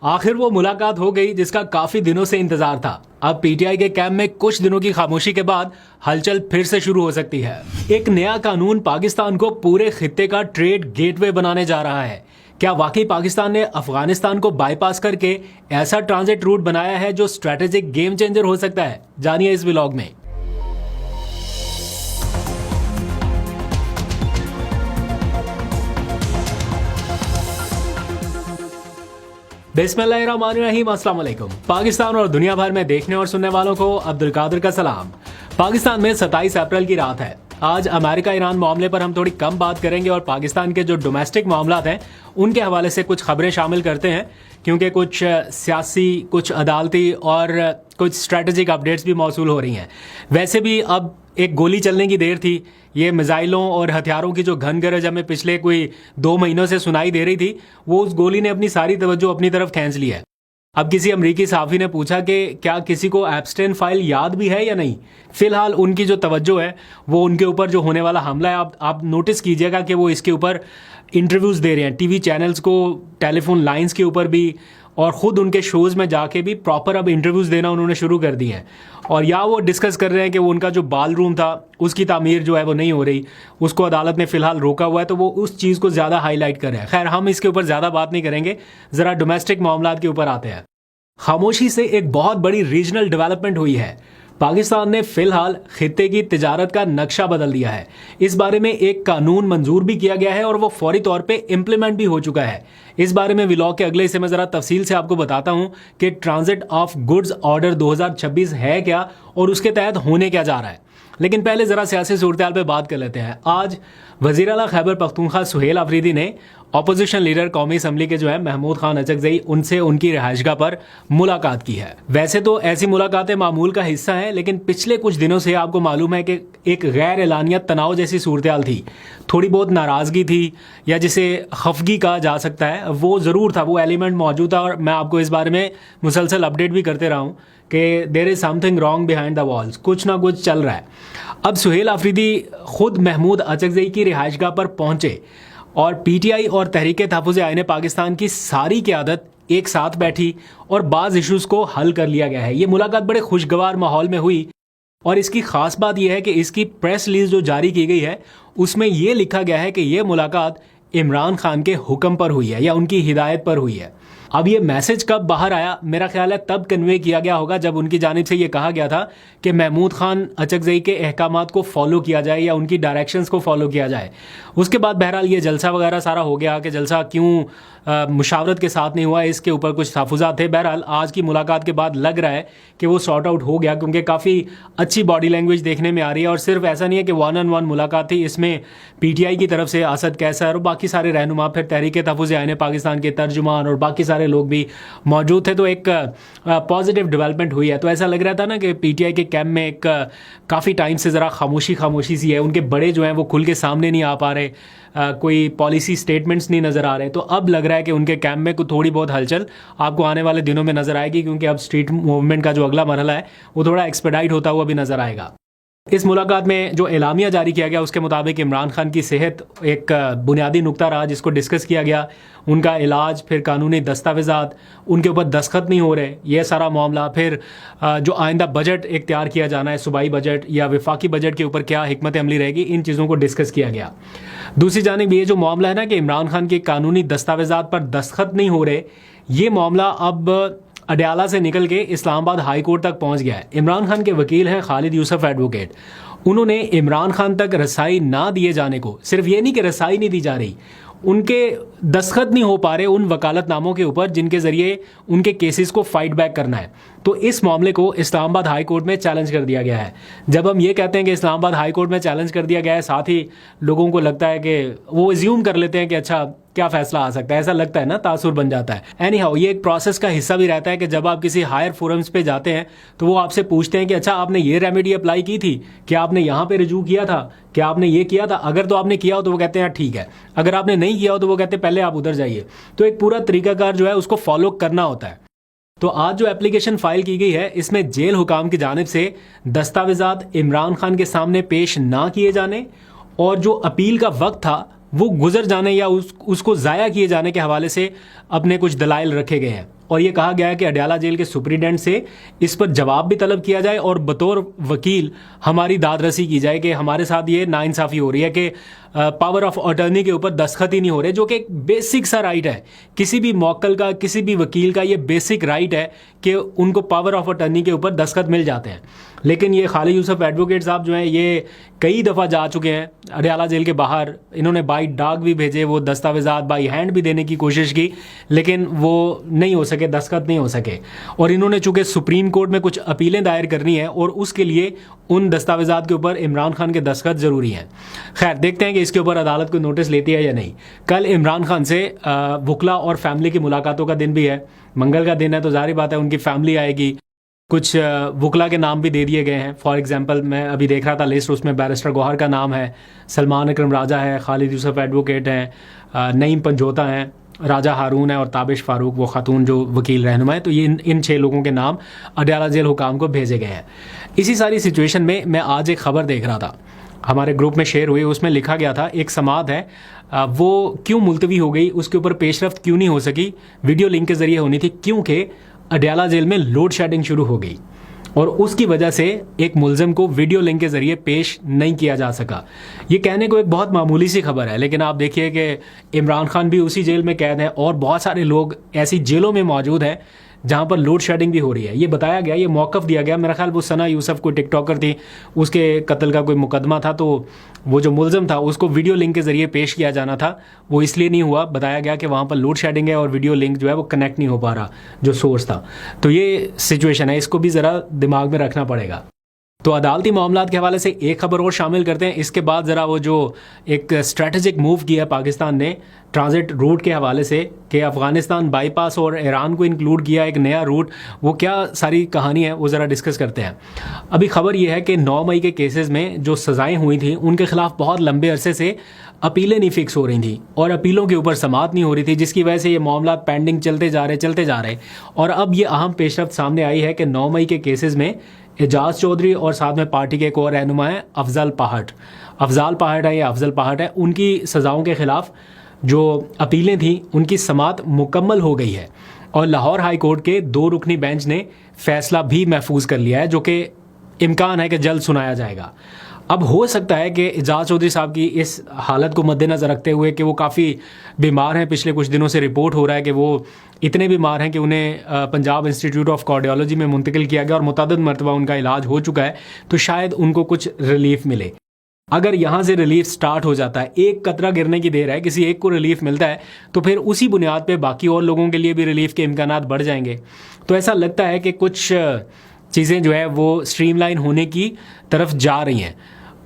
आखिर वो मुलाकात हो गई जिसका काफी दिनों से इंतजार था। अब पीटीआई के कैंप में कुछ दिनों की खामोशी के बाद हलचल फिर से शुरू हो सकती है। एक नया कानून पाकिस्तान को पूरे खित्ते का ट्रेड गेटवे बनाने जा रहा है। क्या वाकई पाकिस्तान ने अफगानिस्तान को बाईपास करके ऐसा ट्रांजिट रूट बनाया है जो स्ट्रेटेजिक गेम चेंजर हो सकता है? जानिए इस व्लॉग में। बिस्मिल्लाहिर्रहमानिर्रहीम, अस्सलाम वालेकुम। पाकिस्तान और दुनिया भर में देखने और सुनने वालों को अब्दुल कादिर का सलाम। पाकिस्तान में 27 अप्रैल की रात है। आज अमेरिका ईरान मामले पर हम थोड़ी कम बात करेंगे और पाकिस्तान के जो डोमेस्टिक मामला हैं उनके हवाले से कुछ खबरें शामिल करते हैं, क्योंकि कुछ सियासी, कुछ अदालती और कुछ स्ट्रेटेजिक अपडेट्स भी मौसूल हो रही हैं। वैसे भी अब एक गोली चलने की देर थी। ये मिसाइलों और हथियारों की जो घन गरज हमें पिछले कोई 2 महीनों से सुनाई दे रही थी, वो उस गोली ने अपनी सारी तवज्जो अपनी तरफ खींच ली है। अब किसी अमरीकी सहाफ़ी ने पूछा कि क्या किसी को एप्स्टेन फाइल याद भी है या नहीं। फिलहाल उनकी जो तवज्जो है वो उनके ऊपर जो होने वाला हमला है, आप नोटिस कीजिएगा कि वो इसके ऊपर इंटरव्यूज़ दे रहे हैं, टीवी चैनल्स को, टेलीफोन लाइंस के ऊपर भी, और ख़ुद उनके शोज़ में जाके भी प्रॉपर अब इंटरव्यूज़ देना उन्होंने शुरू कर दिए हैं। और या वो डिस्कस कर रहे हैं कि वो उनका जो बाल रूम था उसकी तामीर जो है वो नहीं हो रही, उसको अदालत ने फ़िलहाल रोका हुआ है, तो वो उस चीज़ को ज़्यादा हाईलाइट कर रहे हैं। खैर, हम इसके ऊपर ज़्यादा बात नहीं करेंगे, ज़रा डोमेस्टिक मामलात के ऊपर आते हैं। खामोशी से एक बहुत बड़ी रीजनल डेवलपमेंट हुई है। पाकिस्तान ने फिलहाल खित्ते की तिजारत का नक्शा बदल दिया है। इस बारे में एक कानून मंजूर भी किया गया है और वो फौरी तौर पे इम्प्लीमेंट भी हो चुका है। इस बारे में व्लॉग के अगले हिस्से में ज़रा तफसील से आपको बताता हूं कि ट्रांजिट ऑफ गुड्स ऑर्डर 2026 है क्या और उसके तहत होने क्या जा रहा है। लेकिन पहले ज़रा सियासी सूरत पे बात कर लेते हैं। आज वज़ीर आला खैबर पख्तूनख्वा सुहेल आफरीदी ने अपोजिशन लीडर कौमी असम्बली के जो है महमूद खान अचकज़ई, उनसे उनकी रिहाइशगाह पर मुलाकात की है। वैसे तो ऐसी मुलाकातें मामूल का हिस्सा हैं, लेकिन पिछले कुछ दिनों से आपको मालूम है कि एक गैर एलानिया तनाव जैसी सूरत हाल थी। थोड़ी बहुत नाराज़गी थी, या जिसे खफगी कहा जा सकता है, वो ज़रूर था, वो एलिमेंट मौजूद था। और मैं आपको इस बारे में मुसलसल अपडेट भी करते रहा हूँ कि there is something wrong behind the walls, कुछ ना कुछ चल रहा है। अब सुहेल आफरीदी खुद महमूद अचकज़ई की रिहाइशगाह पर पहुंचे और पीटीआई और तहरीक तहफ़्फ़ुज़ आईन पाकिस्तान की सारी क़यादत एक साथ बैठी और बाज़ इशूज़ को हल कर लिया गया है। ये मुलाकात बड़े खुशगवार माहौल में हुई और इसकी ख़ास बात यह है कि इसकी प्रेस रिलीज़ जो जारी की गई है उसमें यह लिखा गया है कि यह मुलाकात इमरान खान के हुक्म पर हुई है या उनकी हिदायत पर हुई है। अब ये मैसेज कब बाहर आया, मेरा ख्याल है तब कन्वे किया गया होगा जब उनकी जानिब से ये कहा गया था कि महमूद खान अचकज़ई के अहकामात को फॉलो किया जाए या उनकी डायरेक्शंस को फॉलो किया जाए। उसके बाद बहरहाल ये जलसा वगैरह सारा हो गया कि जलसा क्यों मुशावरत के साथ नहीं हुआ, इसके ऊपर कुछ तहफ़्फ़ुज़ात थे। बहरहाल आज की मुलाकात के बाद लग रहा है कि वो सॉर्ट आउट हो गया, क्योंकि काफ़ी अच्छी बॉडी लैंग्वेज देखने में आ रही है। और सिर्फ ऐसा नहीं है कि 1-on-1 मुलाकात थी, इसमें पीटीआई की तरफ से असद कैसर और बाकी सारे रहनुमा, फिर तहरीक तहफ़्फ़ुज़ आईन पाकिस्तान के तर्जुमान और बाकी सारे लोग भी मौजूद थे। तो एक पॉजिटिव डेवलपमेंट हुई है। तो ऐसा लग रहा था ना कि पीटीआई के कैंप में एक काफ़ी टाइम से ज़रा खामोशी सी है। उनके बड़े जो हैं वो खुल के सामने नहीं आ पा रहे, कोई पॉलिसी स्टेटमेंट्स नहीं नज़र आ रहे। तो अब लग रहा है कि उनके कैंप में कुछ थोड़ी बहुत हलचल आपको आने वाले दिनों में नज़र आएगी, क्योंकि अब स्ट्रीट मूवमेंट का जो अगला मरहला है वो थोड़ा एक्सपेडाइट होता हुआ भी नज़र आएगा। इस मुलाकात में जो एलामिया जारी किया गया उसके मुताबिक इमरान खान की सेहत एक बुनियादी नुक्ता रहा जिसको डिस्कस किया गया। उनका इलाज, फिर कानूनी दस्तावेज़ात, उनके ऊपर दस्तखत नहीं हो रहे, ये सारा मामला, फिर जो आइंदा बजट इख्तियार किया जाना है, सूबाई बजट या वफाकी बजट के ऊपर क्या हिकमत अमली रहेगी, इन चीज़ों को डिस्कस किया गया। दूसरी जानिब ये जो मामला है ना कि इमरान खान के कानूनी दस्तावेज़ात पर दस्तखत नहीं हो रहे, ये मामला अब अडयाला से निकल के इस्लामाबाद हाई कोर्ट तक पहुंच गया है। इमरान खान के वकील हैं खालिद यूसुफ एडवोकेट। उन्होंने इमरान खान तक रसाई ना दिए जाने को, सिर्फ ये नहीं कि रसाई नहीं दी जा रही, उनके दस्तखत नहीं हो पा रहे उन वकालतनामों के ऊपर जिनके ज़रिए उनके केसेस को फाइट बैक करना है। तो इस मामले को इस्लामाबाद हाई कोर्ट में चैलेंज कर दिया गया है। जब हम ये कहते हैं कि इस्लामाबाद हाई कोर्ट में चैलेंज कर दिया गया है, साथ ही लोगों को लगता है कि वो एज्यूम कर लेते हैं कि अच्छा क्या फ़ैसला आ सकता है, ऐसा लगता है ना, तासुर बन जाता है। एनी हाउ, ये एक प्रोसेस का हिस्सा भी रहता है कि जब आप किसी हायर फोरम्स पे जाते हैं तो वो आपसे पूछते हैं कि अच्छा आपने ये रेमेडी अप्लाई की थी, क्या आपने यहाँ पे रिजू किया था, क्या आपने ये किया था। अगर तो आपने किया हो तो वो कहते हैं ठीक है, अगर आपने नहीं किया हो तो वो कहते हैं पहले आप उधर जाइए। तो एक पूरा तरीकाकार जो है उसको फॉलो करना होता है। तो आज जो एप्लीकेशन फाइल की गई है इसमें जेल हुकाम की जानिब से दस्तावेज़ात इमरान खान के सामने पेश ना किए जाने और जो अपील का वक्त था वो गुजर जाने या उसको ज़ाया किए जाने के हवाले से अपने कुछ दलाइल रखे गए हैं। और ये कहा गया है कि अडयाला जेल के सुप्रीडेंट से इस पर जवाब भी तलब किया जाए और बतौर वकील हमारी दाद रसी की जाए कि हमारे साथ ये नाइंसाफ़ी हो रही है कि पावर ऑफ अटर्नी के ऊपर दस्तखत ही नहीं हो रहे, जो कि एक बेसिक सा राइट है किसी भी मौक्कल का, किसी भी वकील का। ये बेसिक राइट है कि उनको पावर ऑफ अटर्नी के ऊपर दस्तखत मिल जाते हैं। लेकिन ये खालिद यूसुफ एडवोकेट साहब जो हैं ये कई दफ़ा जा चुके हैं अडयाला जेल के बाहर। इन्होंने बाई डाक भी भेजे, वो दस्तावेज़ात बाई हैंड भी देने की कोशिश की, लेकिन वो नहीं हो सके, दस्तखत नहीं हो सके। और इन्होंने चूँकि सुप्रीम कोर्ट में कुछ अपीलें दायर करनी है और उसके लिए उन दस्तावेज़ात के ऊपर इमरान खान के दस्तखत ज़रूरी हैं। खैर, देखते हैं कि इसके ऊपर अदालत कोई नोटिस लेती है या नहीं। कल इमरान खान से वकला और फैमिली की मुलाकातों का दिन भी है, मंगल का दिन है, तो जाहिर बात है उनकी फैमिली आएगी। कुछ वकला के नाम भी दे दिए गए हैं। फॉर एग्जांपल मैं अभी देख रहा था लिस्ट, उसमें बैरिस्टर गौहर का नाम है, सलमान अकरम राजा है, खालिद यूसुफ एडवोकेट हैं, नईम पंजोता हैं, राजा हारून है और ताबिश फारूक वो खातून जो वकील रहनुमा है। तो ये इन 6 लोगों के नाम अडयाला जेल हुकाम को भेजे गए हैं। इसी सारी सिचुएशन में मैं आज एक खबर देख रहा था, हमारे ग्रुप में शेयर हुई, उसमें लिखा गया था एक समाअत है वो क्यों मुलतवी हो गई, उसके ऊपर पेशरफ्त क्यों नहीं हो सकी। वीडियो लिंक के ज़रिए होनी थी क्योंकि अडयाला जेल में लोड शेडिंग शुरू हो गई और उसकी वजह से एक मुलज़म को वीडियो लिंक के ज़रिए पेश नहीं किया जा सका। ये कहने को एक बहुत मामूली सी खबर है, लेकिन आप देखिए कि इमरान खान भी उसी जेल में कैद हैं और बहुत सारे लोग ऐसी जेलों में मौजूद हैं जहाँ पर लोड शेडिंग भी हो रही है। ये बताया गया, ये मौक़िफ़ दिया गया, मेरा ख्याल वो सना यूसुफ कोई टिकटॉकर थी, उसके कत्ल का कोई मुकदमा था, तो वो जो मुलज़म था उसको वीडियो लिंक के ज़रिए पेश किया जाना था, वो इसलिए नहीं हुआ। बताया गया कि वहाँ पर लोड शेडिंग है और वीडियो लिंक जो है वो कनेक्ट नहीं हो पा रहा, जो सोर्स था। तो ये सिचुएशन है, इसको भी ज़रा दिमाग में रखना पड़ेगा। तो अदालती मामलात के हवाले से एक खबर और शामिल करते हैं। इसके बाद ज़रा वो जो एक स्ट्रेटजिक मूव किया पाकिस्तान ने ट्रांजिट रूट के हवाले से कि अफ़गानिस्तान बाईपास और ईरान को इंक्लूड किया एक नया रूट, वो क्या सारी कहानी है वो ज़रा डिस्कस करते हैं। अभी खबर ये है कि 9 मई के केसेस में जो सज़ाएँ हुई थी उनके खिलाफ बहुत लंबे अरसे से अपीलें नहीं फिक्स हो रही थी और अपीलों के ऊपर समाअत नहीं हो रही थी, जिसकी वजह से ये मामला पेंडिंग चलते जा रहे। और अब ये अहम पेशरफ्त सामने आई है कि 9 मई के केसेस में एजाज चौधरी और साथ में पार्टी के एक और रहनुमा है अफजल पहाड़ है, उनकी सज़ाओं के ख़िलाफ़ जो अपीलें थी उनकी समाअत मुकम्मल हो गई है और लाहौर हाई कोर्ट के 2 रुकनी बेंच ने फ़ैसला भी महफूज कर लिया है, जो कि इम्कान है कि जल्द सुनाया जाएगा। अब हो सकता है कि एजाज चौधरी साहब की इस हालत को मद्देनज़र रखते हुए कि वो काफ़ी बीमार हैं, पिछले कुछ दिनों से रिपोर्ट हो रहा है कि वो इतने बीमार हैं कि उन्हें पंजाब इंस्टीट्यूट ऑफ कार्डियोलॉजी में मुंतकिल किया गया और मुतअद्दिद मरतबा उनका इलाज हो चुका है, तो शायद उनको कुछ रिलीफ मिले। अगर यहाँ से रिलीफ स्टार्ट हो जाता है, एक कतरा गिरने की देर है, किसी एक को रिलीफ मिलता है, तो फिर उसी बुनियाद पे बाकी और लोगों के लिए भी रिलीफ के इम्कानात बढ़ जाएंगे। तो ऐसा लगता है कि कुछ चीज़ें जो है वो स्ट्रीमलाइन होने की तरफ जा रही हैं।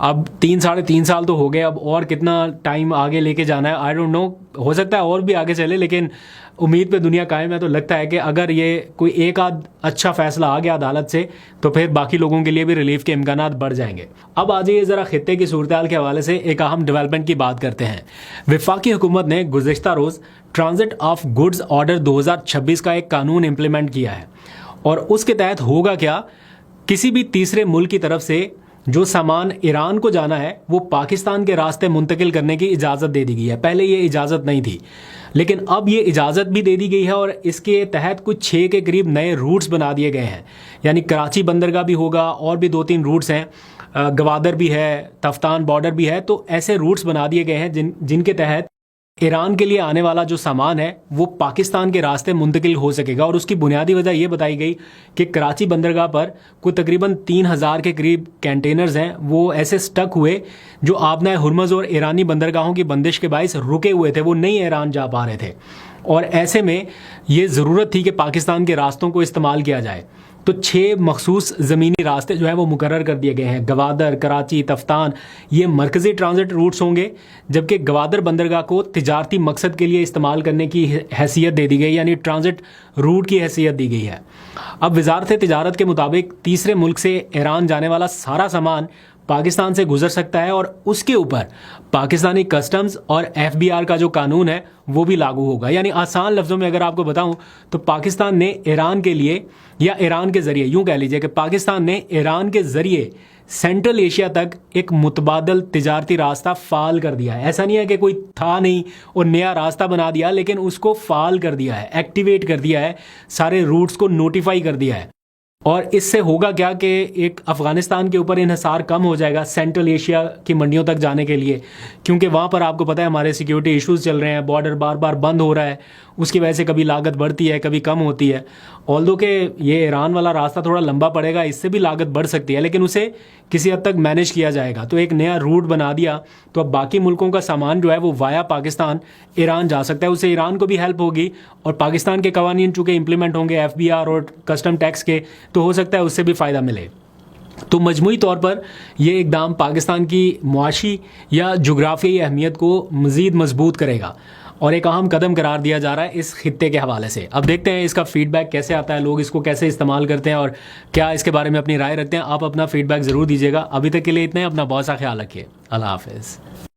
अब 3-3.5 साल तो हो गए, अब और कितना टाइम आगे लेके जाना है आई डोंट नो, हो सकता है और भी आगे चले, लेकिन उम्मीद पे दुनिया कायम है। तो लगता है कि अगर ये कोई एक आध अच्छा फैसला आ गया अदालत से तो फिर बाकी लोगों के लिए भी रिलीफ के इम्कानात बढ़ जाएंगे। अब आ जाइए ज़रा खित्ते की सूरत हाल के हवाले से एक अहम डेवलपमेंट की बात करते हैं। वफाकी हुकूमत ने गुज़िश्ता रोज़ ट्रांजिट ऑफ गुड्स ऑर्डर 2026 का एक कानून इम्प्लीमेंट किया है और उसके तहत होगा क्या, किसी भी तीसरे मुल्क की तरफ से जो सामान ईरान को जाना है वो पाकिस्तान के रास्ते मुंतकिल करने की इजाज़त दे दी गई है। पहले ये इजाज़त नहीं थी, लेकिन अब ये इजाज़त भी दे दी गई है और इसके तहत कुछ 6 के करीब नए रूट्स बना दिए गए हैं। यानी कराची बंदरगाह भी होगा और भी 2-3 रूट्स हैं, गवादर भी है, तफ्तान बॉर्डर भी है। तो ऐसे रूट्स बना दिए गए हैं जिनके तहत ईरान के लिए आने वाला जो सामान है वो पाकिस्तान के रास्ते मुंतकिल हो सकेगा। और उसकी बुनियादी वजह ये बताई गई कि कराची बंदरगाह पर कुछ तकरीबन 3000 के करीब कंटेनर्स हैं, वो ऐसे स्टक हुए जो आबनाए हुर्मज़ और ईरानी बंदरगाहों की बंदिश के बायस रुके हुए थे, वो नहीं ईरान जा पा रहे थे। और ऐसे में ये ज़रूरत थी कि पाकिस्तान के रास्तों को इस्तेमाल किया जाए। तो 6 मखसूस ज़मीनी रास्ते जो है वो मुकर्रर कर दिए गए हैं। गवादर, कराची, तफ्तान ये मरकज़ी ट्रांजिट रूट्स होंगे, जबकि गवादर बंदरगाह को तिजारती मकसद के लिए इस्तेमाल करने की हैसियत दे दी गई, यानी ट्रांजिट रूट की हैसियत दी गई है। अब वजारत तिजारत के मुताबिक तीसरे मुल्क से ईरान जाने वाला सारा सामान पाकिस्तान से गुजर सकता है और उसके ऊपर पाकिस्तानी कस्टम्स और एफबीआर का जो कानून है वो भी लागू होगा। यानी आसान लफ्ज़ों में अगर आपको बताऊं तो पाकिस्तान ने ईरान के लिए, या ईरान के ज़रिए, यूं कह लीजिए कि पाकिस्तान ने ईरान के ज़रिए सेंट्रल एशिया तक एक मुतबादल तिजारती रास्ता फाल कर दिया है। ऐसा नहीं है कि कोई था नहीं और नया रास्ता बना दिया, लेकिन उसको फाल कर दिया है, एक्टिवेट कर दिया है, सारे रूट्स को नोटिफाई कर दिया है। और इससे होगा क्या कि एक अफ़गानिस्तान के ऊपर इन्हिसार कम हो जाएगा सेंट्रल एशिया की मंडियों तक जाने के लिए, क्योंकि वहाँ पर आपको पता है हमारे सिक्योरिटी इश्यूज चल रहे हैं, बॉर्डर बार बार बंद हो रहा है, उसकी वजह से कभी लागत बढ़ती है कभी कम होती है। ऑल्दो कि ये ईरान वाला रास्ता थोड़ा लंबा पड़ेगा, इससे भी लागत बढ़ सकती है, लेकिन उसे किसी हद तक मैनेज किया जाएगा। तो एक नया रूट बना दिया तो अब बाकी मुल्कों का सामान जो है वो वाया पाकिस्तान ईरान जा सकता है, उससे ईरान को भी हेल्प होगी और पाकिस्तान के कवानीन चूँकि इंप्लीमेंट होंगे एफबीआर और कस्टम टैक्स के, तो हो सकता है उससे भी फ़ायदा मिले। तो मजमूई तौर पर यह इकदाम पाकिस्तान की मुआशी या जुग्राफियाई अहमियत को मज़ीद मजबूत करेगा और एक अहम कदम करार दिया जा रहा है इस खित्ते के हवाले से। अब देखते हैं इसका फीडबैक कैसे आता है, लोग इसको कैसे इस्तेमाल करते हैं और क्या इसके बारे में अपनी राय रखते हैं। आप अपना फीडबैक ज़रूर दीजिएगा। अभी तक के लिए इतना ही, अपना बहुत सा ख्याल रखिए। अल्लाह हाफ़िज़।